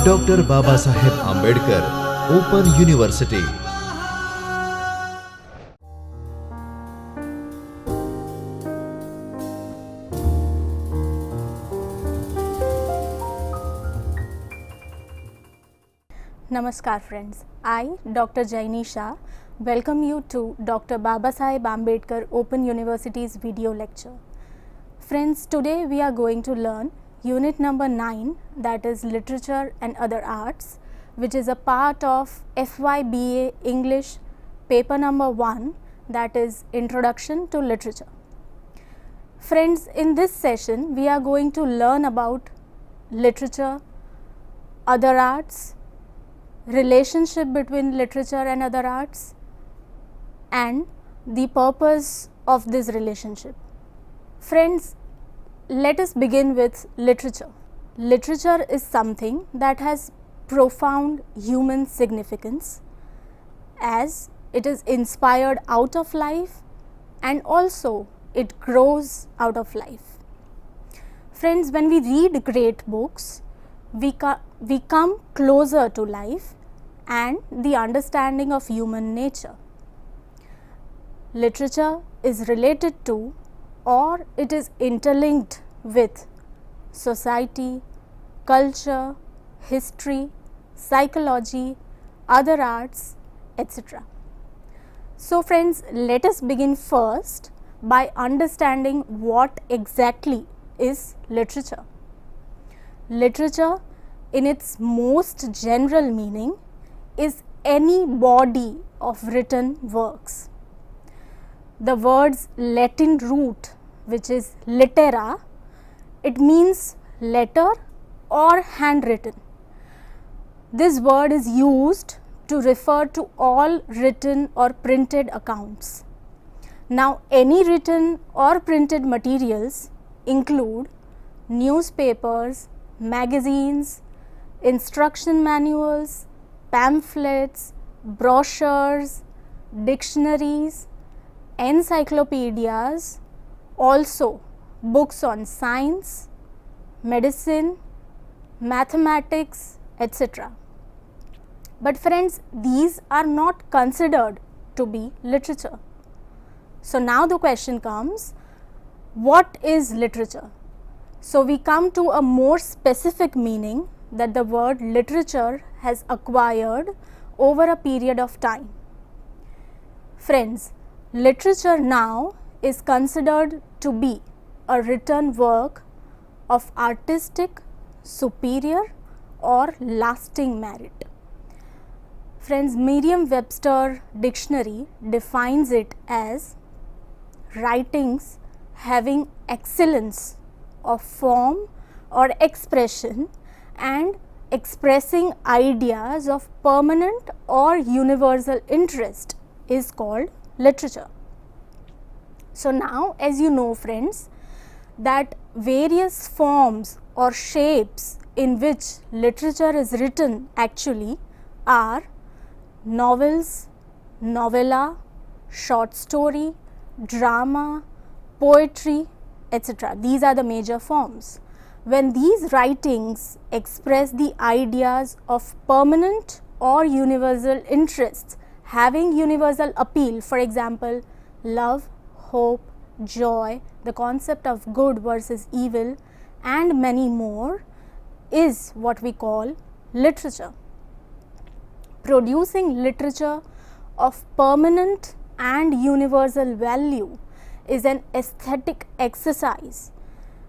Doctor Baba Saheb Ambedkar open university. Namaskar friends, I Dr. Jaini Shah welcome you to Dr. Baba Saheb Ambedkar Open University's video lecture. Friends, today we are going to learn unit number 9, that is Literature and Other Arts, which is a part of FYBA English paper number 1, that is Introduction to Literature. Friends, in this session we are going to learn about literature, other arts, relationship between literature and other arts, and the purpose of this relationship. Friends, let us begin with literature. Literature is something that has profound human significance, as it is inspired out of life and also it grows out of life. Friends, when we read great books, we come closer to life and the understanding of human nature. Literature is related to, or it is interlinked with, society, culture, history, psychology, other arts, etc. So friends, let us begin first by understanding what exactly is literature. Literature, in its most general meaning, is any body of written works. The word's Latin root, which is litera, it means letter or handwritten. This word is used to refer to all written or printed accounts. Now, any written or printed materials include newspapers, magazines, instruction manuals, pamphlets, brochures, dictionaries, encyclopedias, also books on science, medicine, mathematics, etc. But friends, these are not considered to be literature. So now the question comes, what is literature? So we come to a more specific meaning that the word literature has acquired over a period of time. Friends, literature now is considered to be a written work of artistic, superior or lasting merit. Friends, Merriam-Webster dictionary defines it as writings having excellence of form or expression and expressing ideas of permanent or universal interest is called literature. So now, as you know friends, that various forms or shapes in which literature is written actually are novels, novella, short story, drama, poetry, etc. These are the major forms. When these writings express the ideas of permanent or universal interests having universal appeal, for example, love, hope, joy, the concept of good versus evil, and many more, is what we call literature. Producing literature of permanent and universal value is an aesthetic exercise,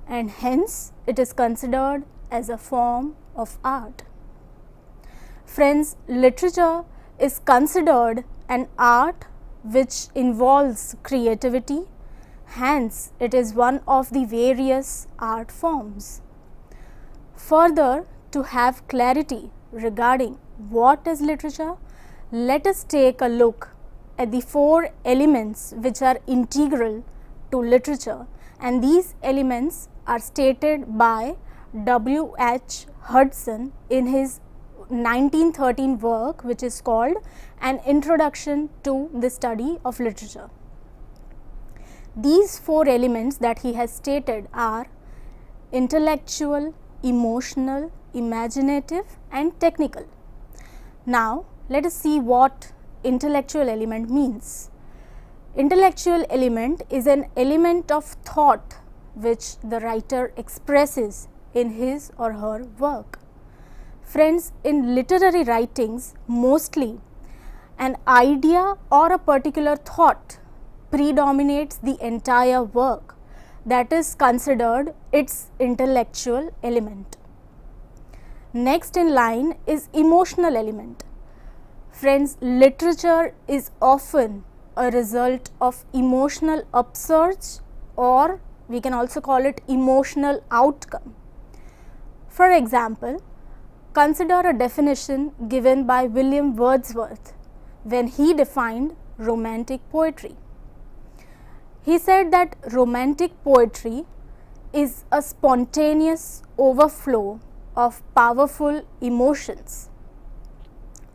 and hence it is considered as a form of art. Friends, literature is considered an art which involves creativity, hence it is one of the various art forms. Further, to have clarity regarding what is literature, let us take a look at the 4 elements which are integral to literature, and these elements are stated by W.H. Hudson in his 1913 work which is called An Introduction to the Study of Literature. These 4 elements that he has stated are intellectual, emotional, imaginative and technical. Now let us see what intellectual element means. Intellectual element is an element of thought which the writer expresses in his or her work. Friends, in literary writings, mostly an idea or a particular thought predominates the entire work. That is considered its intellectual element. Next in line is emotional element. Friends, literature is often a result of emotional upsurge, or we can also call it emotional outcome. For example, consider a definition given by William Wordsworth when he defined romantic poetry. He said that romantic poetry is a spontaneous overflow of powerful emotions.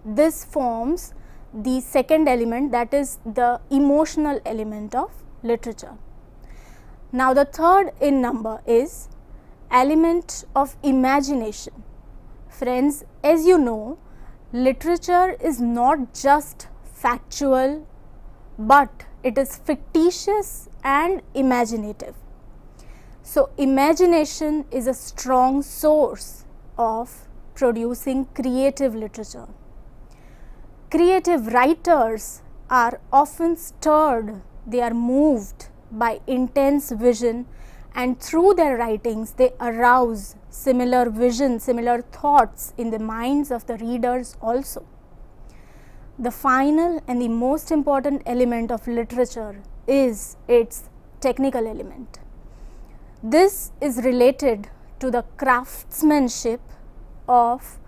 This forms the second element, that is the emotional element of literature. Now the third in number is element of imagination. Friends, as you know, literature is not just factual, but it is fictitious and imaginative. So imagination is a strong source of producing creative literature. Creative writers are often stirred, they are moved by intense vision, and through their writings they arouse similar vision, similar thoughts in the minds of the readers also. The final and the most important element of literature is its technical element. This is related to the craftsmanship of,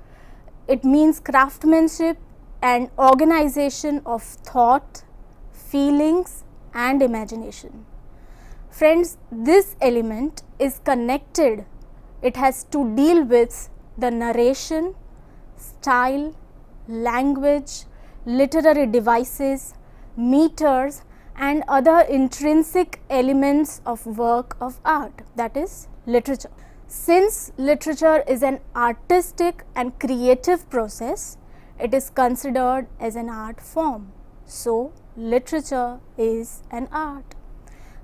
it means craftsmanship and organization of thought, feelings and imagination. Friends, this element is connected, it has to deal with the narration, style, language, literary devices, meters and other intrinsic elements of work of art, that is literature. Since literature is an artistic and creative process, it is considered as an art form. So, literature is an art.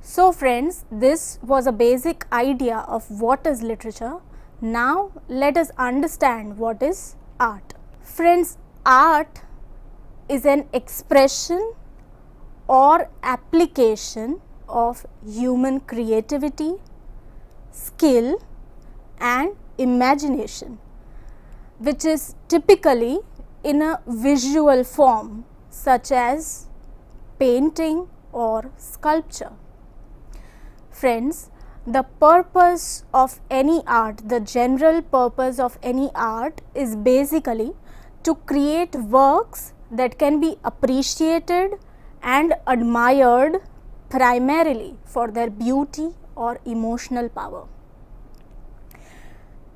So, friends, this was a basic idea of what is literature. Now, let us understand what is art. Friends, art is an expression or application of human creativity, skill and imagination, which is typically in a visual form such as painting or sculpture. Friends, the purpose of any art, the general purpose of any art is basically to create works that can be appreciated and admired primarily for their beauty or emotional power.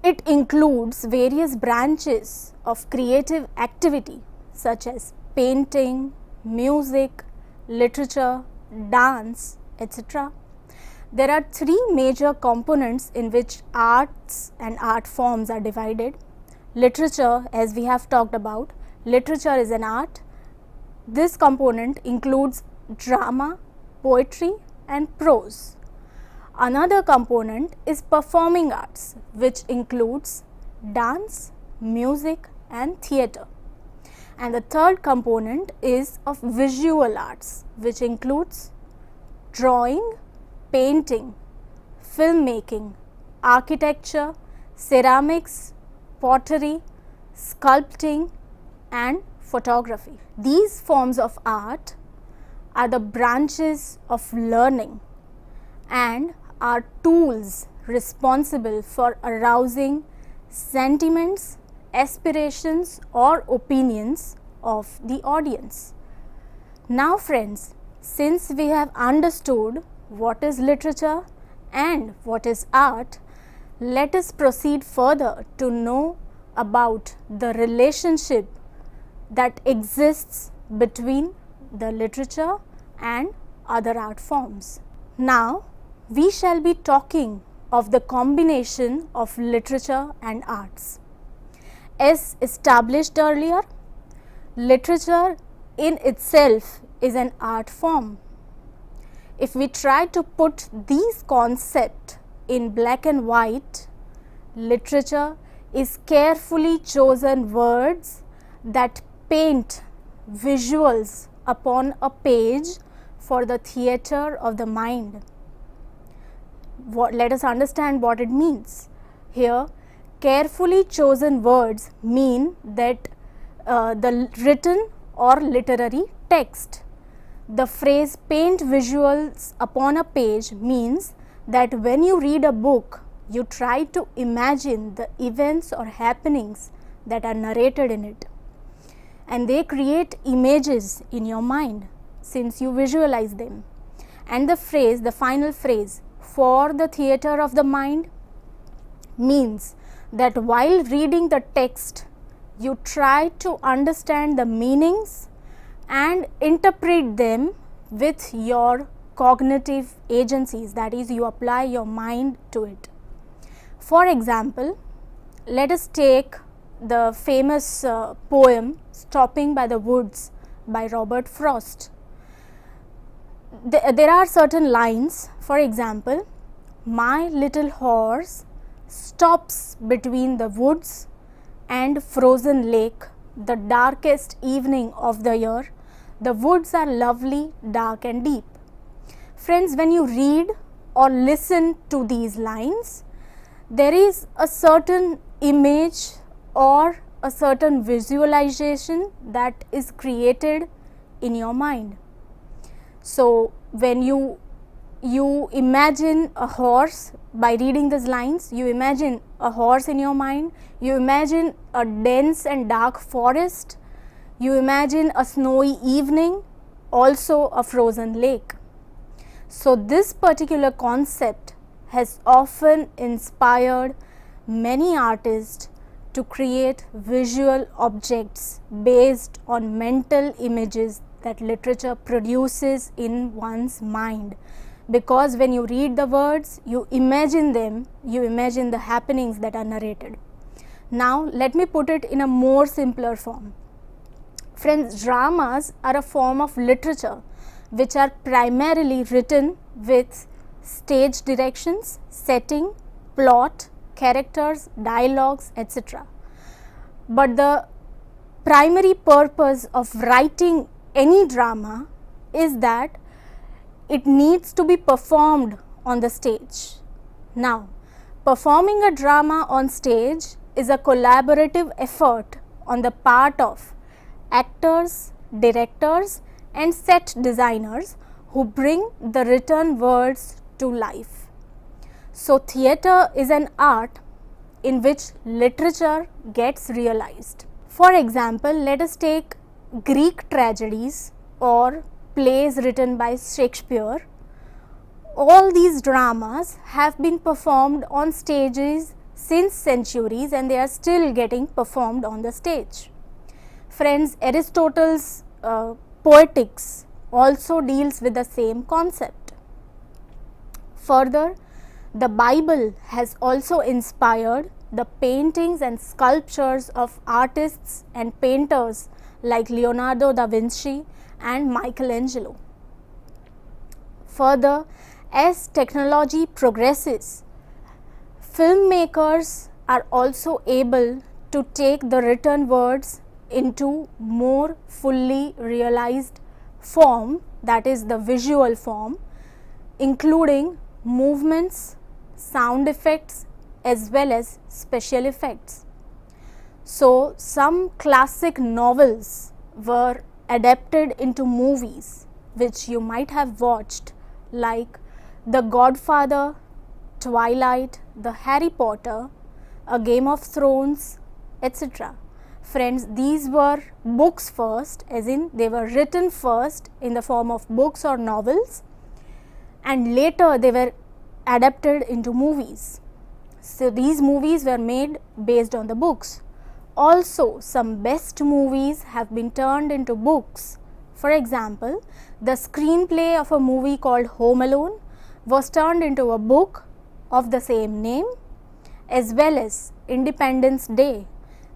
It includes various branches of creative activity such as painting, music, literature, dance, etc. There are three major components in which arts and art forms are divided. Literature, as we have talked about, literature is an art. This component includes drama, poetry and prose. Another component is performing arts, which includes dance, music and theatre. And the third component is of visual arts, which includes drawing, painting, filmmaking, architecture, ceramics, pottery, sculpting and photography. These forms of art are the branches of learning and are tools responsible for arousing sentiments, aspirations or opinions of the audience. Now friends, since we have understood what is literature and what is art, let us proceed further to know about the relationship that exists between the literature and other art forms. Now, we shall be talking of the combination of literature and arts. As established earlier, literature in itself is an art form. If we try to put these concepts in black and white, literature is carefully chosen words that paint visuals upon a page for the theatre of the mind. Let us understand what it means. Here, carefully chosen words mean that the written or literary text. The phrase paint visuals upon a page means that when you read a book, you try to imagine the events or happenings that are narrated in it, and they create images in your mind since you visualize them. And the phrase, the final phrase, for the theatre of the mind, means that while reading the text, you try to understand the meanings and interpret them with your cognitive agencies, that is, you apply your mind to it. For example, let us take the famous poem Stopping by the Woods by Robert Frost. There are certain lines, for example, my little horse stops between the woods and frozen lake, the darkest evening of the year. The woods are lovely, dark and deep. Friends, when you read or listen to these lines, there is a certain image or a certain visualization that is created in your mind. So, when you imagine a horse by reading these lines, you imagine a horse in your mind, you imagine a dense and dark forest, you imagine a snowy evening, also a frozen lake. So, this particular concept has often inspired many artists to create visual objects based on mental images that literature produces in one's mind. Because when you read the words, you imagine them, you imagine the happenings that are narrated. Now, let me put it in a more simpler form. Friends, dramas are a form of literature which are primarily written with stage directions, setting, plot, characters, dialogues, etc. But the primary purpose of writing any drama is that it needs to be performed on the stage. Now, performing a drama on stage is a collaborative effort on the part of actors, directors and set designers who bring the written words to life. So, theatre is an art in which literature gets realized. For example, let us take Greek tragedies or plays written by Shakespeare. All these dramas have been performed on stages since centuries and they are still getting performed on the stage. Friends, Aristotle's Poetics also deals with the same concept. Further, the Bible has also inspired the paintings and sculptures of artists and painters like Leonardo da Vinci and Michelangelo. Further, as technology progresses, filmmakers are also able to take the written words into more fully realized form, that is the visual form, including movements, sound effects as well as special effects. So, some classic novels were adapted into movies which you might have watched, like The Godfather, Twilight, The Harry Potter, A Game of Thrones, etc. Friends, these were books first, as in they were written first in the form of books or novels, and later they were adapted into movies. So, these movies were made based on the books. Also, some best movies have been turned into books. For example, the screenplay of a movie called Home Alone was turned into a book of the same name, as well as Independence Day.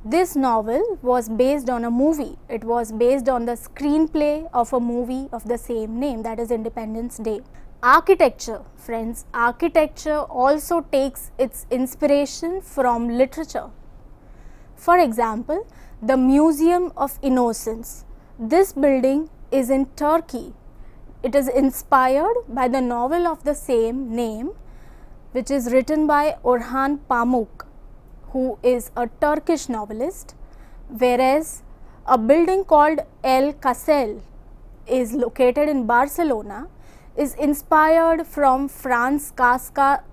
This novel was based on a movie. It was based on the screenplay of a movie of the same name, that is Independence Day. Architecture, friends, architecture also takes its inspiration from literature. For example, the Museum of Innocence. This building is in Turkey. It is inspired by the novel of the same name, which is written by Orhan Pamuk, who is a Turkish novelist, whereas a building called El Casel is located in Barcelona, is inspired from Franz Kafka's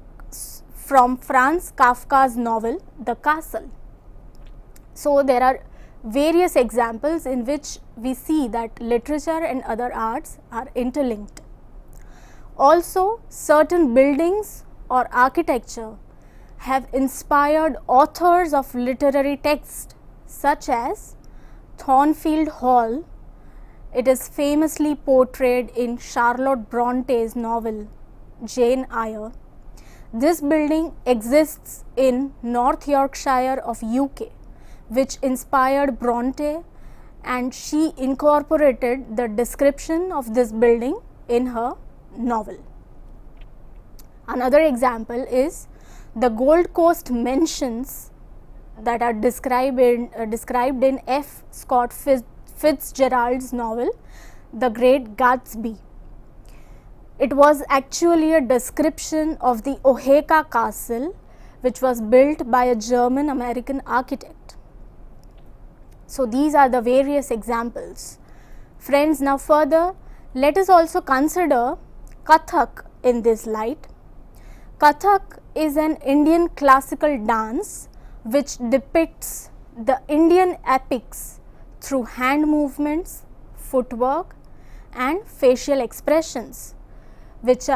novel The Castle. So there are various examples in which we see that literature and other arts are interlinked. Also, certain buildings or architecture have inspired authors of literary text, such as Thornfield Hall. It is famously portrayed in Charlotte Bronte's novel Jane Eyre. This building exists in North Yorkshire of UK, which inspired Bronte, and she incorporated the description of this building in her novel. Another example is the Gold Coast mansions that are described in F. Scott Fitzgerald's novel The Great Gatsby. It was actually a description of the Oheka Castle, which was built by a German American architect. So these are the various examples. Friends, now further let us also consider Kathak in this light. Kathak is an Indian classical dance which depicts the Indian epics through hand movements, footwork and facial expressions, which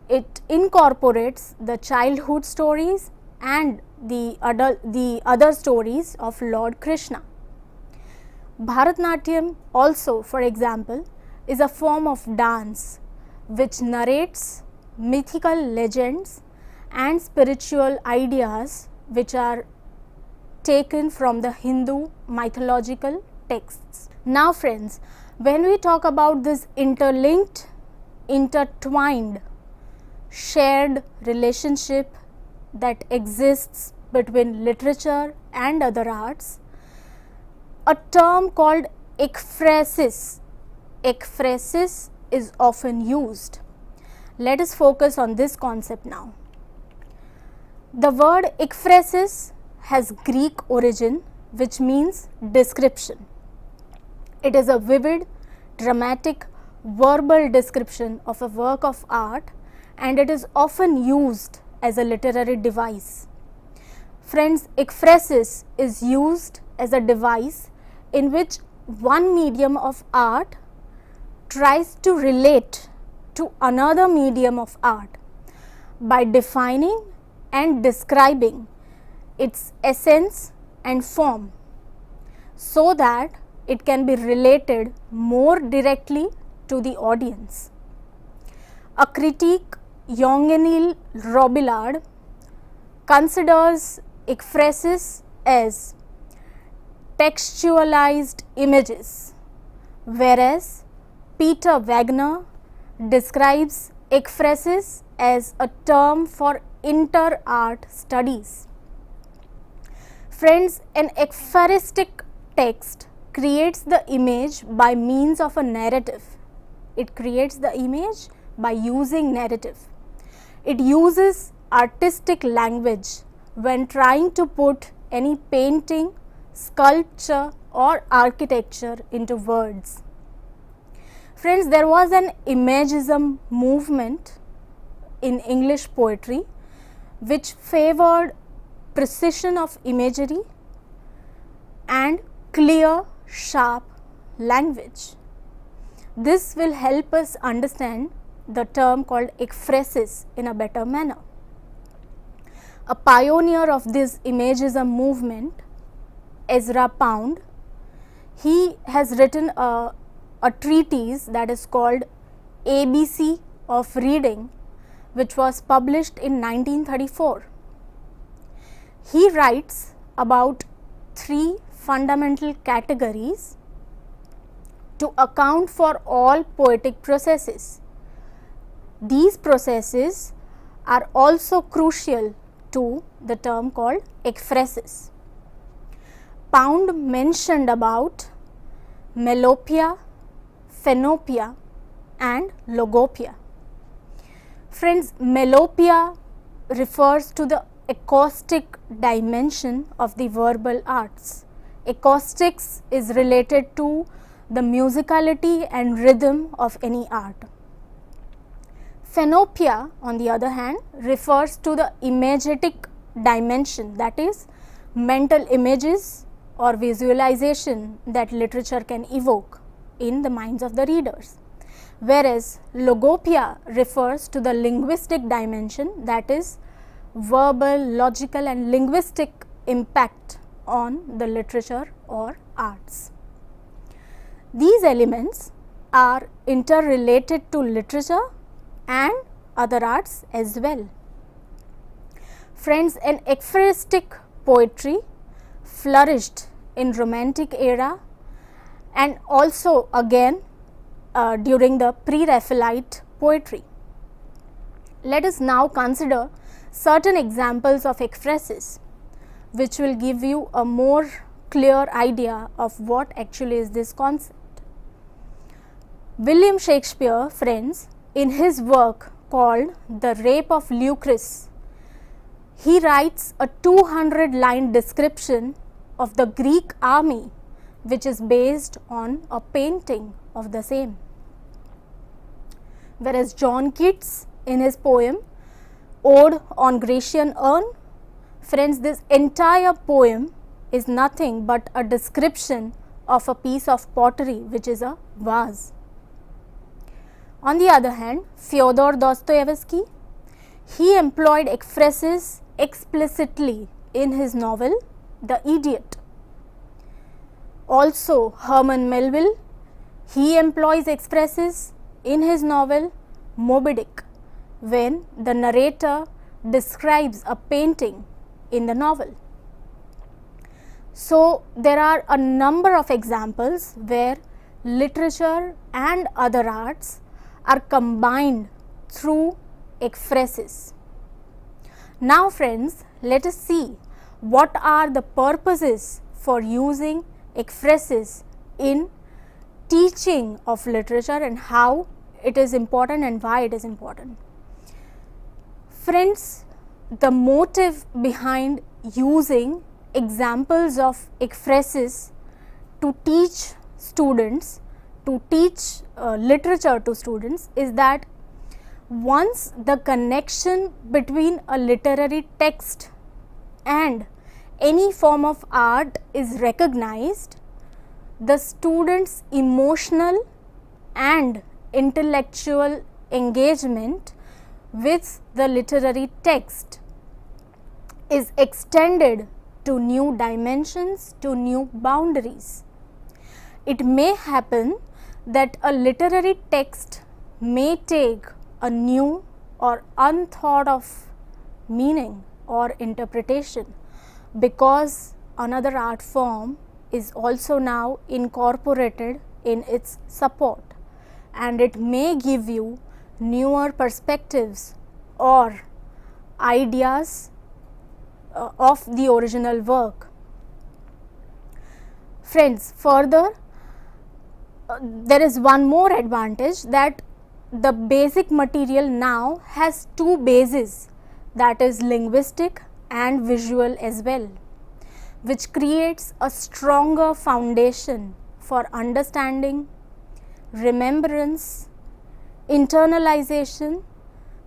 it incorporates the childhood stories and the other stories of Lord Krishna. Bharatnatyam also, for example, is a form of dance which narrates mythical legends and spiritual ideas which are taken from the Hindu mythological texts. Now friends, when we talk about this interlinked, intertwined, shared relationship that exists between literature and other arts, a term called ekphrasis is often used. Let us focus on this concept now. The word ekphrasis has Greek origin, which means description. It is a vivid, dramatic, verbal description of a work of art, and it is often used as a literary device. Friends, ekphrasis is used as a device in which one medium of art tries to relate to another medium of art by defining and describing its essence and form, so that it can be related more directly to the audience. A critic, Eugenil Robillard, considers ekphrasis as textualized images, whereas Peter Wagner describes ekphrasis as a term for inter-art studies. Friends, an ekpharistic text creates the image by means of a narrative. It creates the image by using narrative. It uses artistic language when trying to put any painting, sculpture or architecture into words. Friends, there was an imagism movement in English poetry which favored precision of imagery and clear, sharp language. This will help us understand the term called ekphrasis in a better manner. A pioneer of this imagism movement, Ezra Pound, he has written a treatise that is called ABC of Reading, which was published in 1934. He writes about three fundamental categories to account for all poetic processes. These processes are also crucial to the term called ekphrasis. Pound mentioned about melopeia, phenopia and logopia. Friends, melopeia refers to the acoustic dimension of the verbal arts. Acoustics is related to the musicality and rhythm of any art. Phenopia, on the other hand, refers to the imagetic dimension, that is, mental images or visualization that literature can evoke in the minds of the readers. Whereas logopia refers to the linguistic dimension, that is, verbal, logical and linguistic impact on the literature or arts. These elements are interrelated to literature and other arts as well. Friends, an ekphrastic poetry flourished in Romantic era and also again during the pre-Raphaelite poetry. Let us now consider certain examples of ekphrasis which will give you a more clear idea of what actually is this concept. William Shakespeare, friends, in his work called The Rape of Lucrece, he writes a 200-line description of the Greek army which is based on a painting of the same. Whereas John Keats, in his poem Ode on Grecian Urn, friends, this entire poem is nothing but a description of a piece of pottery which is a vase. On the other hand, Fyodor Dostoevsky, he employed ekphrasis explicitly in his novel The Idiot. Also, Herman Melville, he employs ekphrasis in his novel Moby Dick when the narrator describes a painting in the novel. So, there are a number of examples where literature and other arts are combined through ekphrasis. Now friends, let us see what are the purposes for using ekphrasis in teaching of literature and how it is important and why it is important. Friends, the motive behind using examples of ekphrasis to teach students, to teach literature to students is that once the connection between a literary text and any form of art is recognized, the students' emotional and intellectual engagement with the literary text is extended to new dimensions, to new boundaries. It may happen that a literary text may take a new or unthought of meaning or interpretation because another art form is also now incorporated in its support, and it may give you newer perspectives or ideas of the original work. Friends, further, there is one more advantage, that the basic material now has two bases, that is linguistic and visual as well, which creates a stronger foundation for understanding, remembrance, internalization,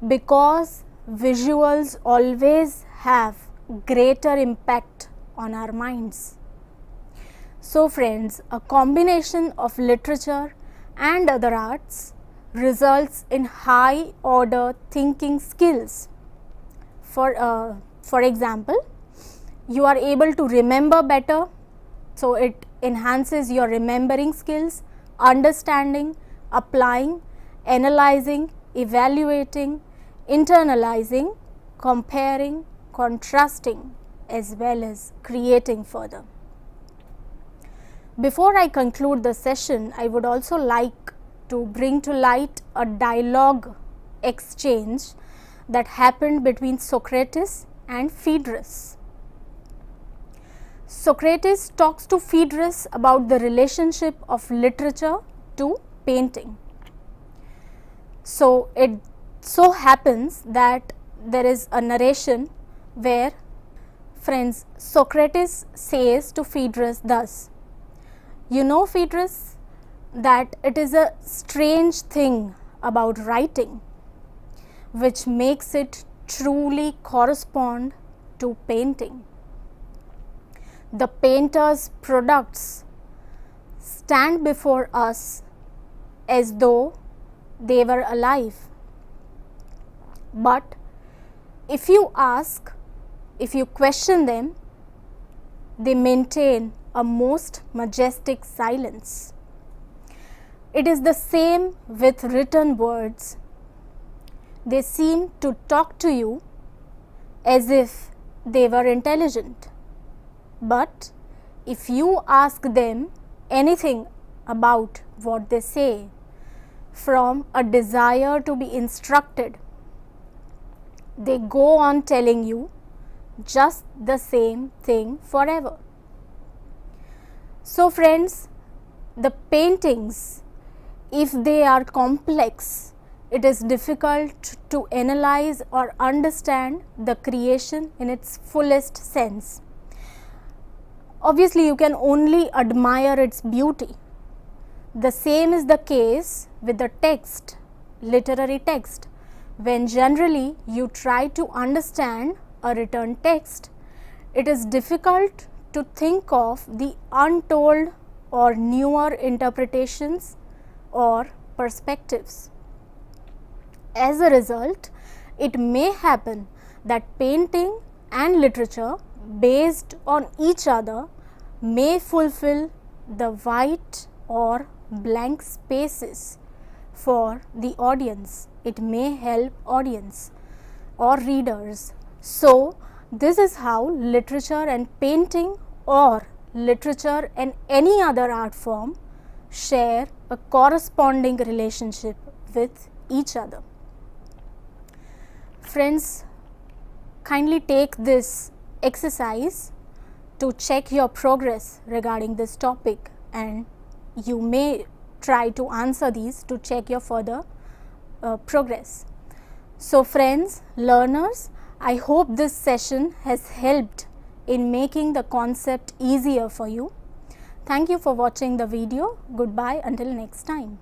because visuals always have greater impact on our minds. So friends, a combination of literature and other arts results in high order thinking skills. For example, you are able to remember better, so it enhances your remembering skills, understanding, applying, analyzing, evaluating, internalizing, comparing, contrasting, as well as creating further. Before I conclude the session, I would also like to bring to light a dialogue exchange that happened between Socrates and Phaedrus. Socrates talks to Phaedrus about the relationship of literature to painting. So it so happens that there is a narration where, friends, Socrates says to Phaedrus thus, "You know, Phaedrus, that it is a strange thing about writing which makes it truly correspond to painting. The painter's products stand before us as though they were alive. But if you ask, if you question them, they maintain a most majestic silence. It is the same with written words. They seem to talk to you as if they were intelligent. But if you ask them anything about what they say from a desire to be instructed, they go on telling you just the same thing forever." So friends, the paintings, if they are complex, it is difficult to analyze or understand the creation in its fullest sense. Obviously, you can only admire its beauty. The same is the case with the text, literary text. When generally you try to understand a written text, it is difficult to think of the untold or newer interpretations or perspectives. As a result, it may happen that painting and literature based on each other may fulfill the white or blank spaces for the audience. It may help audience or readers. So this is how literature and painting, or literature and any other art form, share a corresponding relationship with each other. Friends, kindly take this exercise to check your progress regarding this topic, and you may try to answer these to check your further progress. So friends, learners, I hope this session has helped in making the concept easier for you. Thank you for watching the video. Goodbye until next time.